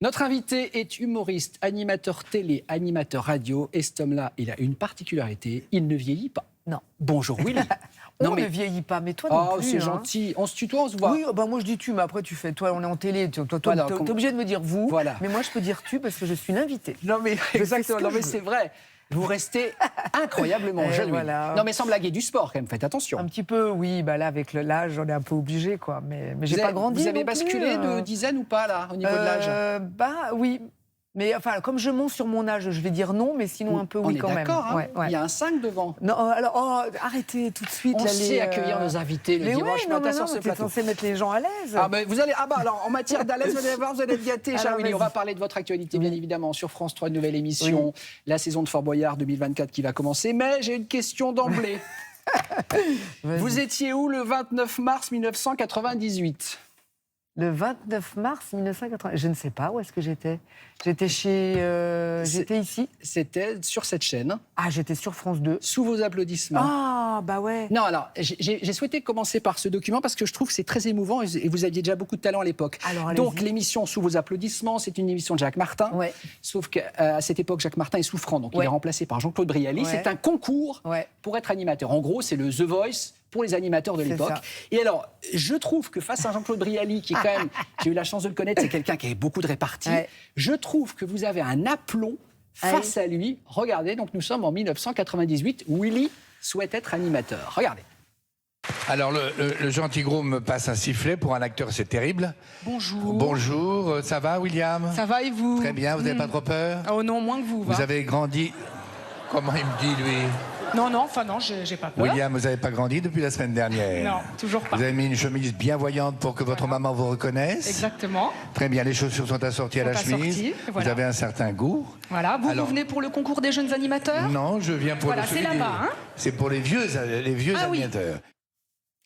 Notre invité est humoriste, animateur télé, animateur radio. Et cet homme-là, il a une particularité, il ne vieillit pas. Non. Bonjour Willy. On ne vieillit pas, mais toi non plus. C'est hein. gentil. On se tutoie, on se voit. Oui, bah moi je dis tu, mais après tu fais. Toi, on est en télé. Toi, Voilà, t'es obligé de me dire vous. Voilà. Mais moi, je peux dire tu parce que je suis l'invité. Non mais exactement. Non mais je c'est vrai. Vous restez incroyablement jeune. voilà. Non mais sans blaguer du sport quand même. Faites attention. Un petit peu, oui. Bah là, avec l'âge, on est un peu obligé, quoi. Mais j'ai pas grandi. Vous avez non plus, basculé de dizaine ou pas là au niveau de l'âge? Bah oui. Mais enfin, comme je monte sur mon âge, je vais dire non, mais sinon un peu oui quand même. D'accord, hein. Ouais. Il y a un 5 devant. Non, alors arrêtez tout de suite. On sait accueillir nos invités le mais dimanche matin sur ce t'es plateau. censé mettre les gens à l'aise. Ah ben vous allez alors en matière d'à l'aise, vous allez voir, vous allez être gâtés, cher Alors, Willy. On vas-y. va parler de votre actualité bien évidemment sur France 3, une nouvelle émission, la saison de Fort Boyard 2024 qui va commencer. Mais j'ai une question d'emblée. Vous étiez où le 29 mars 1998? Le 29 mars 1980, je ne sais pas où est-ce que j'étais. J'étais j'étais ici. C'était sur cette chaîne, Ah, j'étais sur France 2. sous vos applaudissements. Ah, bah ouais. Non, alors, j'ai souhaité commencer par ce document parce que je trouve que c'est très émouvant et vous aviez déjà beaucoup de talent à l'époque. Alors, allez-y. Donc, l'émission Sous vos applaudissements, c'est une émission de Jacques Martin. Ouais. Sauf qu'à cette époque, Jacques Martin est souffrant, donc il Ouais. est remplacé par Jean-Claude Brialy. Ouais. C'est un concours Ouais. pour être animateur. En gros, c'est le The Voice pour les animateurs de C'est l'époque. ça. Et alors, je trouve que face à Jean-Claude Brialy, qui est quand même, j'ai eu la chance de le connaître, c'est quelqu'un qui avait beaucoup de réparties, Ouais. je trouve que vous avez un aplomb face à lui. Regardez, donc nous sommes en 1998. Willy souhaite être animateur. Regardez. Alors, le gentil gros me passe un sifflet. Pour un acteur, c'est terrible. Bonjour. Bonjour, ça va, William? Ça va et vous? Très bien, vous n'avez pas trop peur? Oh non, moins que vous. Vous va. avez grandi... Comment il me dit, lui? Non, enfin non, j'ai pas peur. William, vous n'avez pas grandi depuis la semaine dernière? Non, toujours pas. Vous avez mis une chemise bien voyante pour que votre maman vous reconnaisse? Exactement. Très bien, les chaussures sont assorties à la Sont chemise. assorties, voilà. Vous avez un certain goût. Voilà. Vous, Alors- vous venez pour le concours des jeunes animateurs? Non, je viens pour Voilà, le c'est celui là-bas, des- hein. C'est pour les vieux Ah oui. animateurs.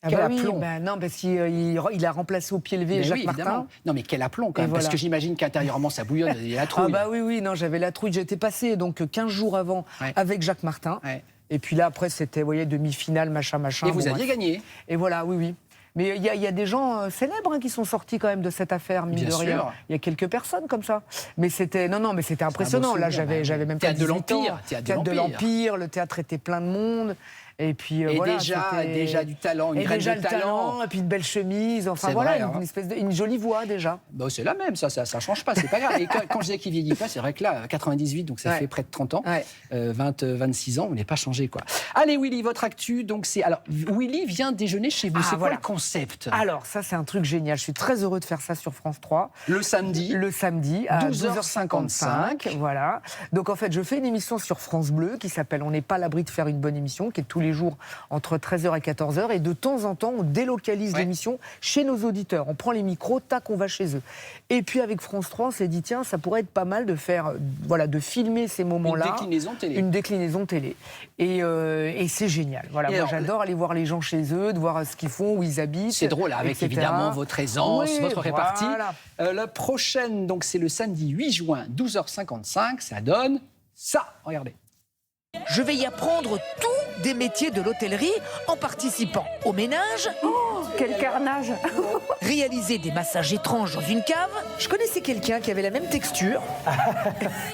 Ah Quel bah oui, aplomb. bah non, parce qu'il a remplacé au pied levé Mais Jacques oui, Martin. évidemment. Non, mais quel aplomb quand Et même, parce voilà. que j'imagine qu'intérieurement ça bouillonne, il y a la Ah trouille. bah oui, non, j'avais la trouille. J'étais passé donc 15 jours avant Ouais. avec Jacques Martin. Ouais. Et puis là, après, c'était, vous voyez, demi-finale, machin. Et vous Bon, aviez bref. gagné. Et voilà, oui. Mais il y a des gens célèbres hein, qui sont sortis quand même de cette affaire, mine Bien de sûr. rien. Il y a quelques personnes comme ça. Mais c'était mais c'était impressionnant. beau Là, souvenir, j'avais même Théâtre pas de 18 ans. l'Empire, Théâtre de l'Empire, le théâtre était plein de monde. Et puis Et voilà, déjà du talent, une et graine déjà de le talent, et puis une belle chemise. Enfin C'est voilà, vrai, hein. une jolie voix déjà. Bah, c'est la même, ça change pas, c'est pas grave. Et quand je disais qu'il vieillit pas, c'est vrai que là, 98, donc ça Ouais. fait près de 30 ans, Ouais. 26 ans, on n'est pas changé, quoi. Allez, Willy, votre actu, donc c'est... Alors, Willy vient déjeuner chez vous, Ah, c'est quoi voilà. le concept? Alors ça, c'est un truc génial. Je suis très heureux de faire ça sur France 3. Le samedi, Le samedi à 12h55. 12h55. Voilà. Donc en fait, je fais une émission sur France Bleu qui s'appelle On n'est pas à l'abri de faire une bonne émission, qui est tous les jours entre 13h et 14h. Et de temps en temps, on délocalise Ouais. l'émission chez nos auditeurs. On prend les micros, tac, on va chez eux. Et puis avec France 3, on s'est dit, tiens, ça pourrait être pas mal de faire, voilà, de filmer ces une moments-là. déclinaison télé. Une déclinaison télé. Et c'est génial. Voilà, Et moi alors, j'adore aller voir les gens chez eux, de voir ce qu'ils font, où ils habitent. C'est drôle, avec etc. évidemment votre aisance, Oui, votre répartie. voilà. La prochaine, donc c'est le samedi 8 juin, 12h55, ça donne ça, regardez. Je vais y apprendre tous des métiers de l'hôtellerie en participant au ménage, Quel carnage. réaliser des massages étranges dans une cave Je connaissais quelqu'un qui avait la même texture.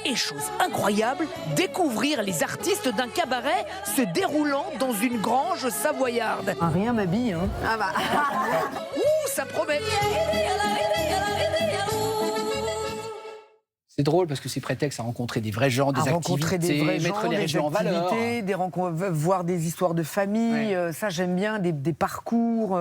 et, chose incroyable, découvrir les artistes d'un cabaret se déroulant dans une grange savoyarde. Rien m'habille. Hein. Ouh, ça promet. C'est drôle parce que c'est prétexte à rencontrer des vrais gens, des À activités, rencontrer des vrais mettre gens, les des régions en valeur. activités, voir des histoires de famille. Ouais. Ça, j'aime bien, des parcours.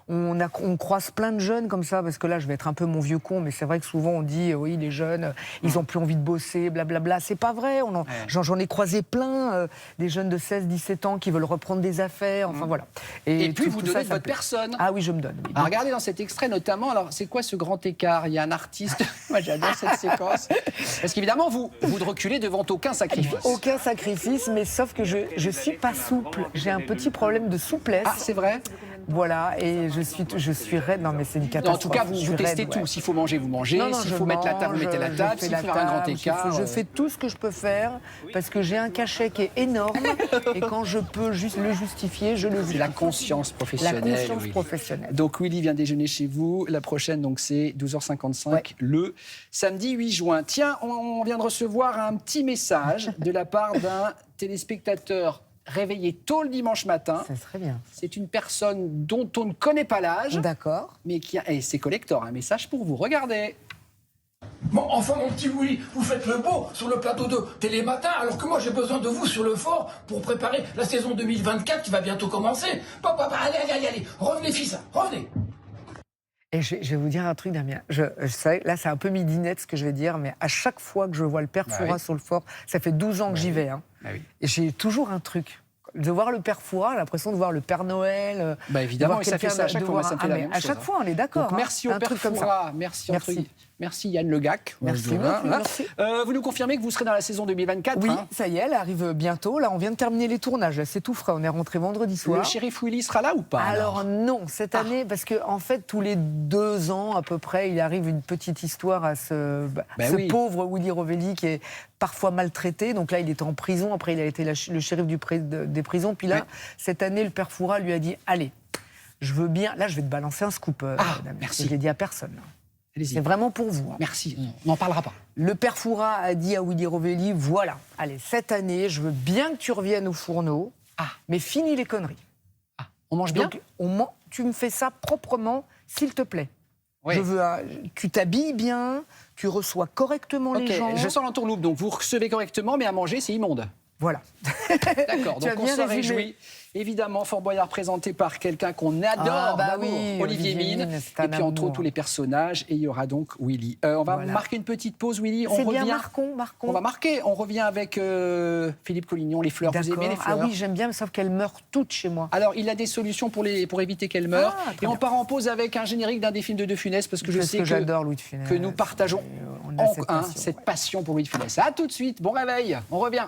On croise plein de jeunes comme ça, parce que là, je vais être un peu mon vieux con, mais c'est vrai que souvent, on dit, oui, les jeunes, ils n'ont plus envie de bosser, blablabla. C'est pas vrai. J'en ai croisé plein, des jeunes de 16, 17 ans qui veulent reprendre des affaires. Enfin, voilà. Et puis, vous tout donnez ça, de ça me votre plaît. personne. Ah oui, je me donne. oui. Alors, regardez dans cet extrait notamment, alors c'est quoi ce grand écart? Il y a un artiste, moi j'adore cette séquence, parce qu'évidemment vous ne reculez devant aucun sacrifice. Aucun sacrifice, mais sauf que je suis pas souple. J'ai un petit problème de souplesse. Ah, c'est vrai? Voilà, et je suis raide. Non, mais c'est une Non, catastrophe. en tout cas, Je suis vous testez raide, tout. ouais. S'il faut manger, vous mangez. Non, S'il je faut mettre la table, vous mange, mettez la je table. fais S'il la faut faire un grand table, écart. je fais tout ce que je peux faire parce que j'ai un cachet qui est énorme et quand je peux juste le justifier, je le justifie. C'est la conscience professionnelle. La conscience Willy. professionnelle. Donc Willy vient déjeuner chez vous. La prochaine, donc c'est 12h55 Ouais. le samedi 8 juin. Tiens, on vient de recevoir un petit message de la part d'un téléspectateur réveillé tôt le dimanche matin. Ça serait bien. C'est une personne dont on ne connaît pas l'âge, D'accord. mais qui a... Et c'est collector, un message pour vous. Regardez. Bon, enfin, mon petit Willy, vous faites le beau sur le plateau de Télématin, alors que moi, j'ai besoin de vous sur le fort pour préparer la saison 2024 qui va bientôt commencer. Papa, allez, revenez, fils, revenez. Et je vais vous dire un truc, Damien. Je sais, là, c'est un peu midinette ce que je vais dire, mais à chaque fois que je vois le père Bah Fouras oui. sur le fort, ça fait 12 ans que j'y vais. Hein. Ah oui. Et j'ai toujours un truc. De voir le père Fouras, j'ai l'impression de voir le Père Noël. Bah évidemment, de voir et ça fait quelqu'un, ça à chaque de fois. Moi, voir ça me un- fait la mais même à chose, chaque hein. fois, on est d'accord. Donc, merci au Un père truc comme ça. Fouras, merci. Merci. Merci Yann Le Gac. Merci Voilà. beaucoup, merci. Vous nous confirmez que vous serez dans la saison 2024 Oui, hein ça y est, elle arrive bientôt. Là, on vient de terminer les tournages. Là, c'est tout frais. On est rentré vendredi soir. Le shérif Willy sera là ou pas Alors non, cette année, parce que en fait, tous les 2 ans à peu près, il arrive une petite histoire à ce oui. pauvre Willy Rovelli qui est parfois maltraité. Donc là, il était en prison. Après, il a été le shérif des prisons. Puis là, Ouais. cette année, le père Fouras lui a dit « Allez, je veux bien... » Là, je vais te balancer un scoop. Damien, merci. Je l'ai dit à personne. Allez-y. C'est vraiment pour vous. Hein. Merci, on n'en parlera pas. Le père Fouras a dit à Willy Rovelli « Voilà, allez, cette année, je veux bien que tu reviennes au fourneau, mais finis les conneries. On mange bien. Donc, tu me fais ça proprement, s'il te plaît. Oui. Je veux tu t'habilles bien, tu reçois correctement Ok, les gens. je sens l'entourloupe, donc vous recevez correctement, mais à manger, c'est immonde. Voilà. D'accord, Tu as donc on bien se résumé. réjouit. Évidemment, Fort Boyard présenté par quelqu'un qu'on adore, oui, Olivier Mine, c'est un et puis entre amour. autres tous les personnages, et il y aura donc Willy. On va Voilà. marquer une petite pause, Willy. On C'est bien, revient. Marcon. On va marquer. On revient avec Philippe Collignon, les fleurs. Vous aimez les Ah fleurs oui, j'aime bien, mais sauf qu'elles meurent toutes chez moi. Alors, il a des solutions pour éviter qu'elles meurent. Ah, très et on bien. part en pause avec un générique d'un des films de Funès, parce que je Parce sais que j'adore Louis de Funès. que nous partageons On a cette passion, cette ouais. passion pour Louis de Funès. À tout de suite, bon réveil, on revient.